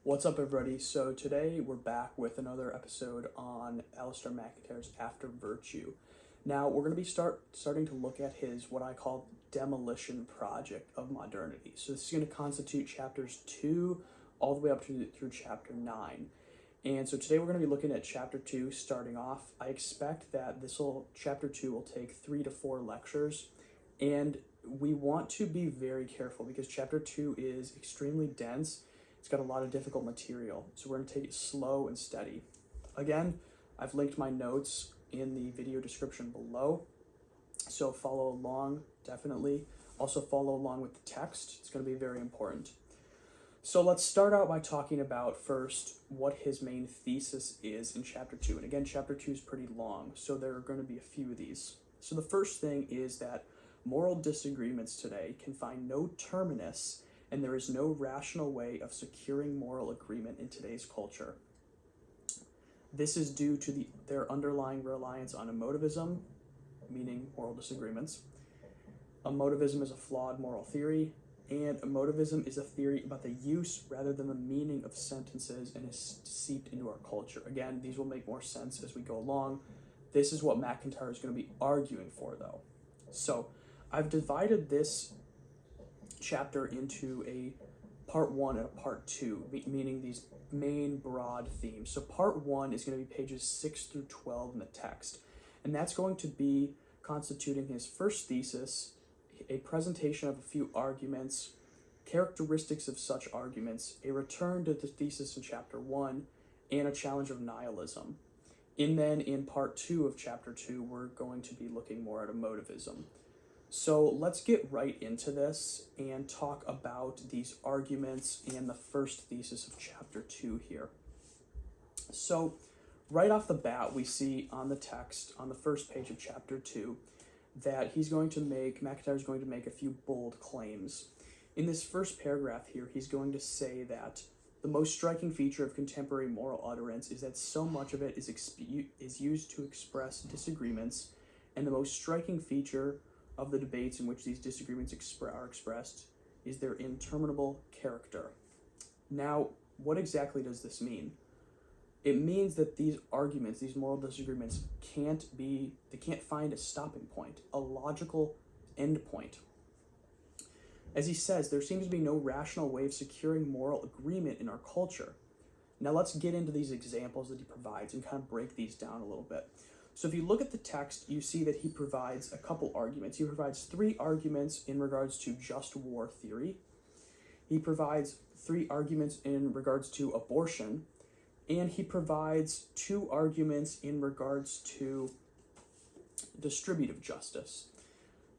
What's up, everybody? So today we're back with another episode on Alasdair MacIntyre's After Virtue. Now we're going to be starting to look at his what I call demolition project of modernity. So this is going to constitute chapters 2 all the way up through chapter 9. And so today we're going to be looking at chapter 2 starting off. I expect that chapter 2 will take 3 to 4 lectures, and we want to be very careful because chapter 2 is extremely dense. It's got a lot of difficult material, so we're going to take it slow and steady. Again, I've linked my notes in the video description below, so follow along, definitely. Also follow along with the text. It's going to be very important. So let's start out by talking about first what his main thesis is in chapter 2. And again, chapter 2 is pretty long, so there are going to be a few of these. So the first thing is that moral disagreements today can find no terminus, and there is no rational way of securing moral agreement in today's culture. This is due to their underlying reliance on emotivism, meaning moral disagreements. Emotivism is a flawed moral theory, and emotivism is a theory about the use rather than the meaning of sentences and is seeped into our culture. Again, these will make more sense as we go along. This is what MacIntyre is going to be arguing for, though. So I've divided this chapter into a part 1 and a part 2, meaning these main broad themes. So part 1 is going to be pages 6 through 12 in the text, and that's going to be constituting his first thesis, a presentation of a few arguments, characteristics of such arguments, a return to the thesis in chapter 1, and a challenge of nihilism. And then in part 2 of chapter 2, we're going to be looking more at emotivism. So let's get right into this and talk about these arguments and the first thesis of chapter 2 here. So right off the bat, we see on the text on the first page of chapter 2 that MacIntyre is going to make a few bold claims. In this first paragraph here, he's going to say that the most striking feature of contemporary moral utterance is that so much of it is used to express disagreements, and the most striking feature of the debates in which these disagreements are expressed is their interminable character. Now, what exactly does this mean? It means that these arguments, these moral disagreements, can't find a stopping point, a logical end point. As he says, there seems to be no rational way of securing moral agreement in our culture. Now let's get into these examples that he provides and kind of break these down a little bit. So if you look at the text, you see that he provides a couple arguments. He provides 3 arguments in regards to just war theory. He provides 3 arguments in regards to abortion. And he provides 2 arguments in regards to distributive justice.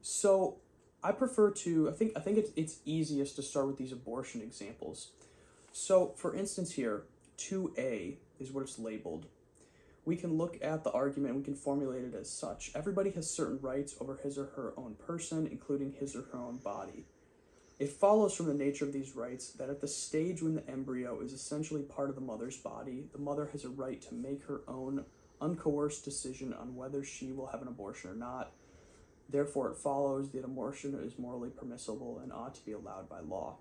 So I think it's easiest to start with these abortion examples. So for instance here, 2A is what it's labeled. We can look at the argument, we can formulate it as such. Everybody has certain rights over his or her own person, including his or her own body. It follows from the nature of these rights that at the stage when the embryo is essentially part of the mother's body, the mother has a right to make her own uncoerced decision on whether she will have an abortion or not. Therefore, it follows that abortion is morally permissible and ought to be allowed by law.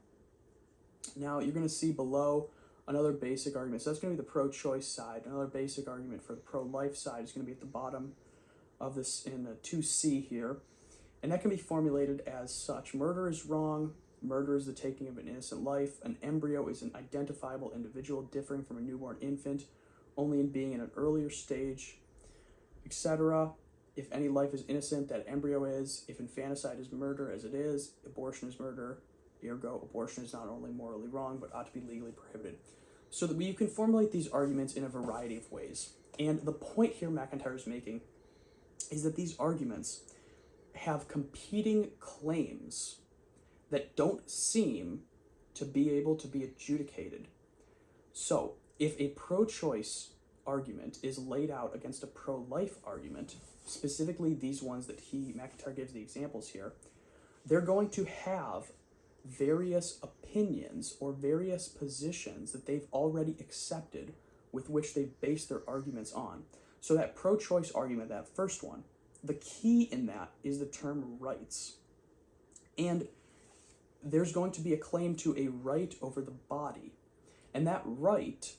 Now, you're going to see below another basic argument. So that's going to be the pro-choice side. Another basic argument for the pro-life side is going to be at the bottom of this in 2C here. And that can be formulated as such. Murder is wrong. Murder is the taking of an innocent life. An embryo is an identifiable individual differing from a newborn infant only in being in an earlier stage, etc. If any life is innocent, that embryo is. If infanticide is murder, as it is, abortion is murder. Ergo, abortion is not only morally wrong, but ought to be legally prohibited. So that you can formulate these arguments in a variety of ways. And the point here MacIntyre is making is that these arguments have competing claims that don't seem to be able to be adjudicated. So if a pro-choice argument is laid out against a pro-life argument, specifically these ones that MacIntyre gives the examples here, they're going to have various opinions or various positions that they've already accepted with which they base their arguments on. So that pro-choice argument, that first one, the key in that is the term rights. And there's going to be a claim to a right over the body. And that right,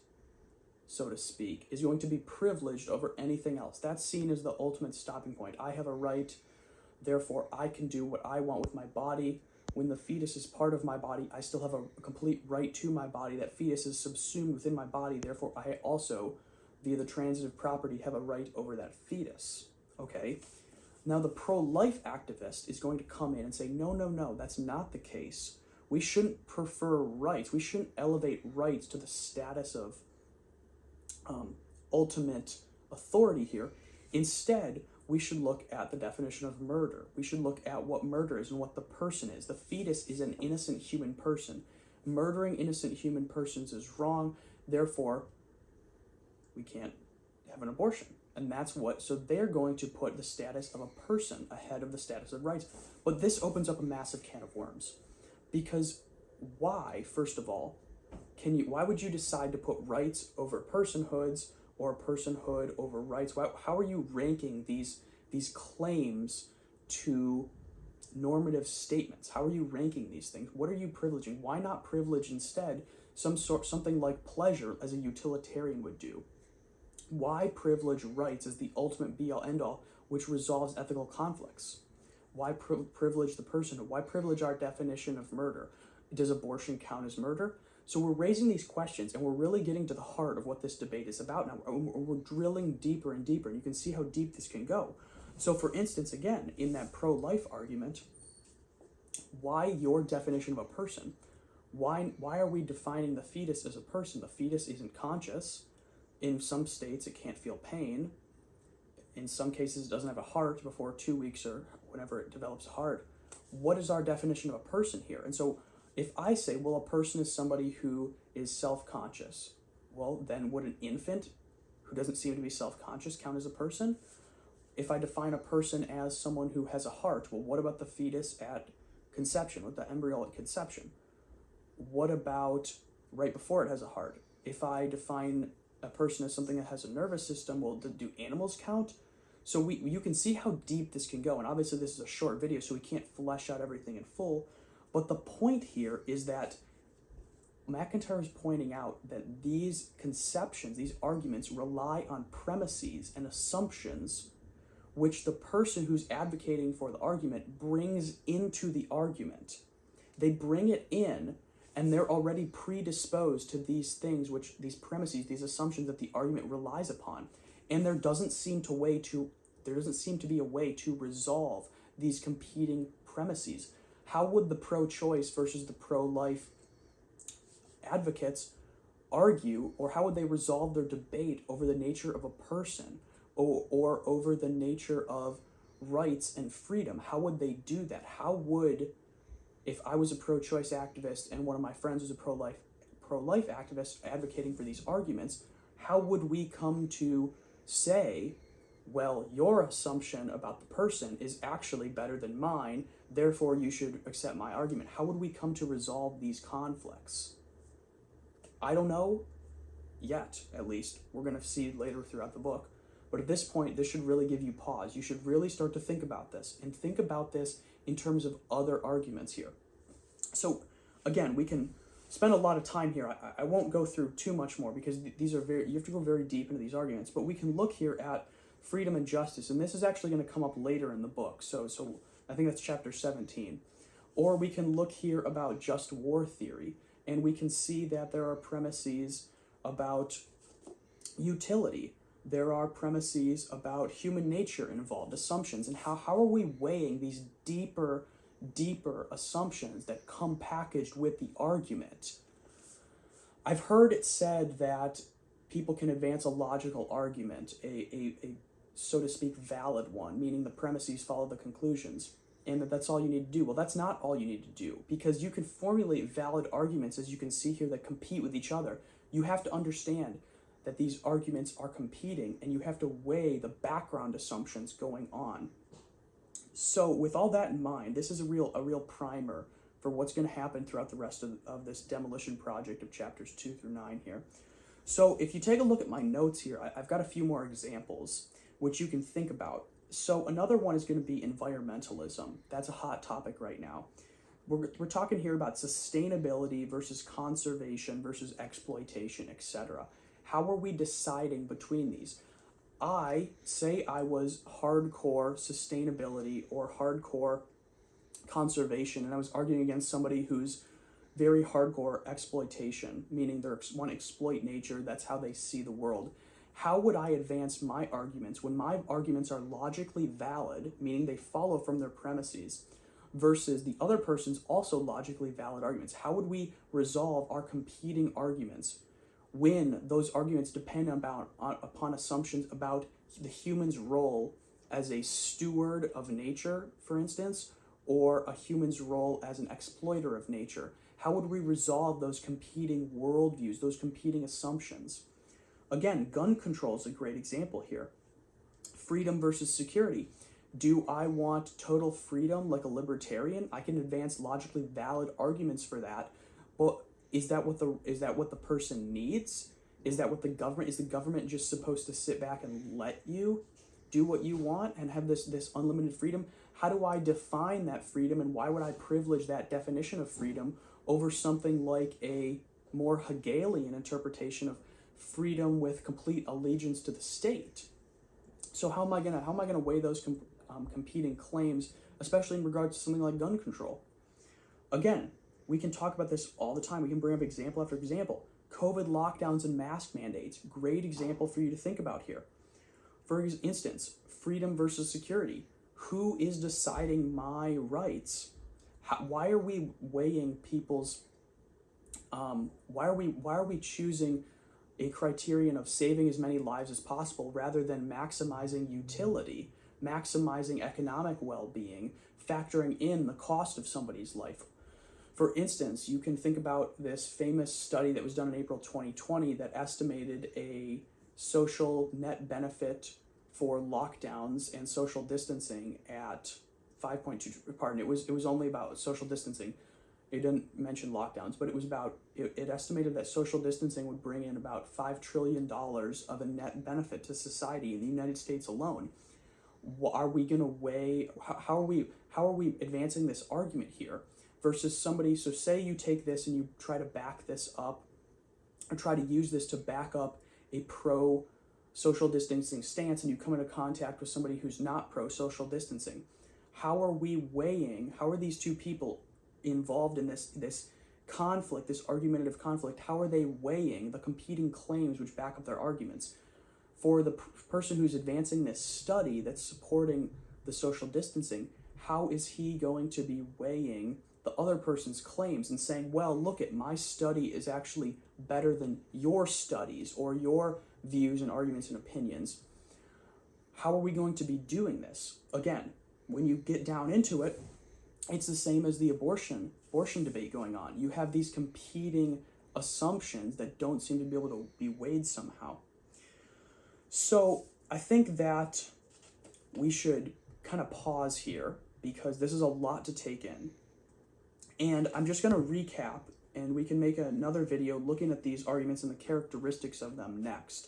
so to speak, is going to be privileged over anything else. That's seen as the ultimate stopping point. I have a right, therefore I can do what I want with my body. When the fetus is part of my body, I still have a complete right to my body. That fetus is subsumed within my body, therefore I also, via the transitive property, have a right over that fetus. Okay? Now the pro-life activist is going to come in and say, no, no, no, that's not the case. We shouldn't prefer rights. We shouldn't elevate rights to the status of ultimate authority here. Instead, we should look at the definition of murder. We should look at what murder is and what the person is. The fetus is an innocent human person. Murdering innocent human persons is wrong. Therefore, we can't have an abortion. And that's what, so they're going to put the status of a person ahead of the status of rights. But this opens up a massive can of worms. Because why, first of all, why would you decide to put rights over personhoods or personhood over rights? How are you ranking these claims to normative statements? How are you ranking these things? What are you privileging? Why not privilege instead something like pleasure as a utilitarian would do? Why privilege rights as the ultimate be-all, end-all, which resolves ethical conflicts? Why privilege the personhood? Why privilege our definition of murder? Does abortion count as murder? So we're raising these questions, and we're really getting to the heart of what this debate is about now. We're drilling deeper and deeper, and you can see how deep this can go. So for instance, again, in that pro-life argument, why your definition of a person? Why are we defining the fetus as a person? The fetus isn't conscious. In some states, it can't feel pain. In some cases, it doesn't have a heart before 2 weeks or whenever it develops a heart. What is our definition of a person here? And so if I say, well, a person is somebody who is self-conscious, well, then would an infant who doesn't seem to be self-conscious count as a person? If I define a person as someone who has a heart, well, what about the fetus at conception, with the embryo at conception? What about right before it has a heart? If I define a person as something that has a nervous system, well, do animals count? So you can see how deep this can go, and obviously this is a short video, so we can't flesh out everything in full, but the point here is that MacIntyre is pointing out that these conceptions, these arguments, rely on premises and assumptions which the person who's advocating for the argument brings into the argument. They bring it in, and they're already predisposed to these things, these premises, these assumptions that the argument relies upon. And there doesn't seem to be a way to resolve these competing premises. How would the pro-choice versus the pro-life advocates argue, or how would they resolve their debate over the nature of a person or over the nature of rights and freedom? How would they do that? How would, if I was a pro-choice activist and one of my friends was a pro-life activist advocating for these arguments, how would we come to say, well, your assumption about the person is actually better than mine, therefore you should accept my argument? How would we come to resolve these conflicts? I don't know yet, at least. We're going to see later throughout the book. But at this point, this should really give you pause. You should really start to think about this, and think about this in terms of other arguments here. So again, we can spend a lot of time here. I won't go through too much more because these are you have to go very deep into these arguments, but we can look here at freedom and justice, and this is actually going to come up later in the book. So I think that's chapter 17. Or we can look here about just war theory, and we can see that there are premises about utility. There are premises about human nature involved, assumptions, and how are we weighing these deeper assumptions that come packaged with the argument. I've heard it said that people can advance a logical argument, a so to speak valid one, meaning the premises follow the conclusions, and that's all you need to do. Well, that's not all you need to do, because you can formulate valid arguments, as you can see here, that compete with each other. You have to understand that these arguments are competing, and you have to weigh the background assumptions going on. So with all that in mind, this is a real primer for what's going to happen throughout the rest of this demolition project of chapters 2 through 9 here. So if you take a look at my notes here, I've got a few more examples which you can think about. So another one is going to be environmentalism. That's a hot topic right now. we're talking here about sustainability versus conservation versus exploitation, etc. How are we deciding between these? I was hardcore sustainability or hardcore conservation, and I was arguing against somebody who's very hardcore exploitation, meaning they want to exploit nature. That's how they see the world. How would I advance my arguments when my arguments are logically valid, meaning they follow from their premises, versus the other person's also logically valid arguments? How would we resolve our competing arguments when those arguments depend upon assumptions about the human's role as a steward of nature, for instance, or a human's role as an exploiter of nature? How would we resolve those competing worldviews, those competing assumptions? Again, gun control is a great example here. Freedom versus security. Do I want total freedom like a libertarian? I can advance logically valid arguments for that, but is that what the person needs? Is that what the government just supposed to sit back and let you do what you want and have this unlimited freedom? How do I define that freedom, and why would I privilege that definition of freedom over something like a more Hegelian interpretation of freedom with complete allegiance to the state? So how am I gonna weigh those competing claims, especially in regards to something like gun control? Again, we can talk about this all the time. We can bring up example after example. COVID lockdowns and mask mandates, great example for you to think about here. For instance, freedom versus security. Who is deciding my rights? Why are we weighing people's? Why are we choosing a criterion of saving as many lives as possible rather than maximizing utility, maximizing economic well-being, factoring in the cost of somebody's life? For instance, you can think about this famous study that was done in April 2020 that estimated a social net benefit for lockdowns and social distancing at 5.2, pardon, it was only about social distancing. It didn't mention lockdowns, but it estimated that social distancing would bring in about $5 trillion of a net benefit to society in the United States alone. Are we going to weigh, how are we advancing this argument here versus somebody? So say you take this and you try to back this up, or try to use this to back up a pro social distancing stance, and you come into contact with somebody who's not pro social distancing. How are these two people involved in this conflict, this argumentative conflict? How are they weighing the competing claims which back up their arguments? For the person who's advancing this study that's supporting the social distancing, how is he going to be weighing the other person's claims and saying, well, look, at my study is actually better than your studies or your views and arguments and opinions? How are we going to be doing this? Again, when you get down into it, it's the same as the abortion debate going on. You have these competing assumptions that don't seem to be able to be weighed somehow. So I think that we should kind of pause here because this is a lot to take in. And I'm just going to recap, and we can make another video looking at these arguments and the characteristics of them next.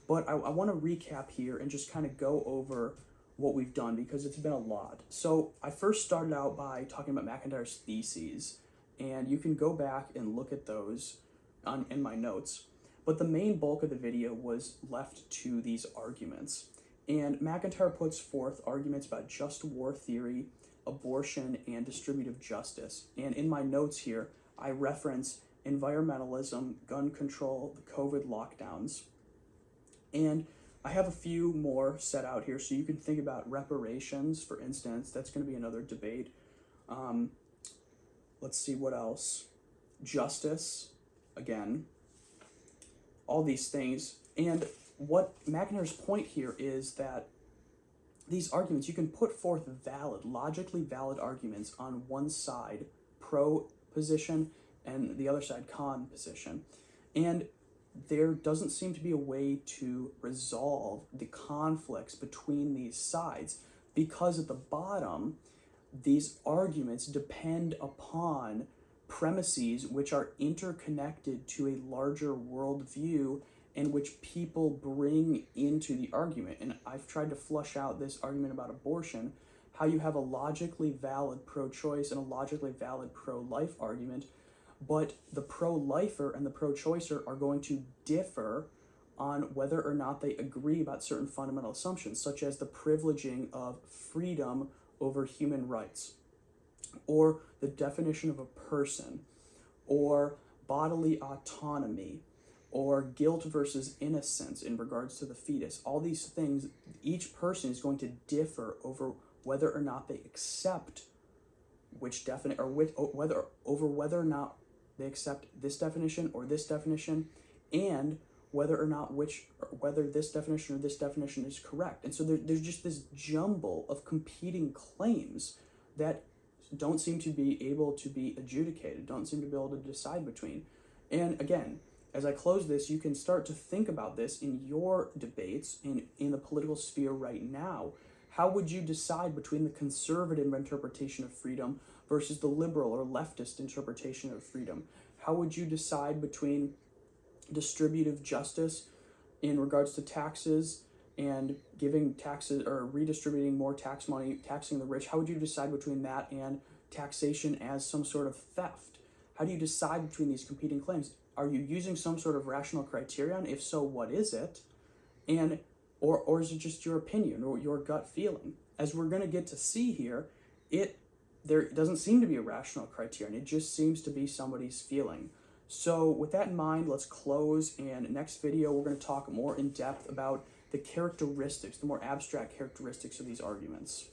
But I want to recap here and just kind of go over what we've done because it's been a lot. So I first started out by talking about MacIntyre's theses, and you can go back and look at those in my notes. But the main bulk of the video was left to these arguments. And MacIntyre puts forth arguments about just war theory, abortion, and distributive justice. And in my notes here, I reference environmentalism, gun control, the COVID lockdowns. And I have a few more set out here, so you can think about reparations, for instance. That's going to be another debate. Let's see what else. Justice, again. All these things. And what MacIntyre's point here is that these arguments, you can put forth logically valid arguments on one side, pro position, and the other side, con position. And there doesn't seem to be a way to resolve the conflicts between these sides because at the bottom, these arguments depend upon premises which are interconnected to a larger worldview and which people bring into the argument. And I've tried to flush out this argument about abortion, how you have a logically valid pro-choice and a logically valid pro-life argument, but the pro-lifer and the pro-choicer are going to differ on whether or not they agree about certain fundamental assumptions, such as the privileging of freedom over human rights, or the definition of a person, or bodily autonomy, or guilt versus innocence in regards to the fetus. All these things, each person is going to differ over whether or not they accept which definite, or whether or not they accept this definition or this definition, and whether or not whether this definition or this definition is correct. And so there's just this jumble of competing claims that don't seem to be able to be adjudicated, don't seem to be able to decide between. And again, as I close this, you can start to think about this in your debates in the political sphere right now. How would you decide between the conservative interpretation of freedom versus the liberal or leftist interpretation of freedom? How would you decide between distributive justice in regards to taxes and giving taxes or redistributing more tax money, taxing the rich? How would you decide between that and taxation as some sort of theft? How do you decide between these competing claims? Are you using some sort of rational criterion? If so, what is it? And or is it just your opinion or your gut feeling? As we're going to get to see here, there doesn't seem to be a rational criterion. It just seems to be somebody's feeling. So with that in mind, let's close, and next video we're going to talk more in depth about the characteristics, the more abstract characteristics of these arguments.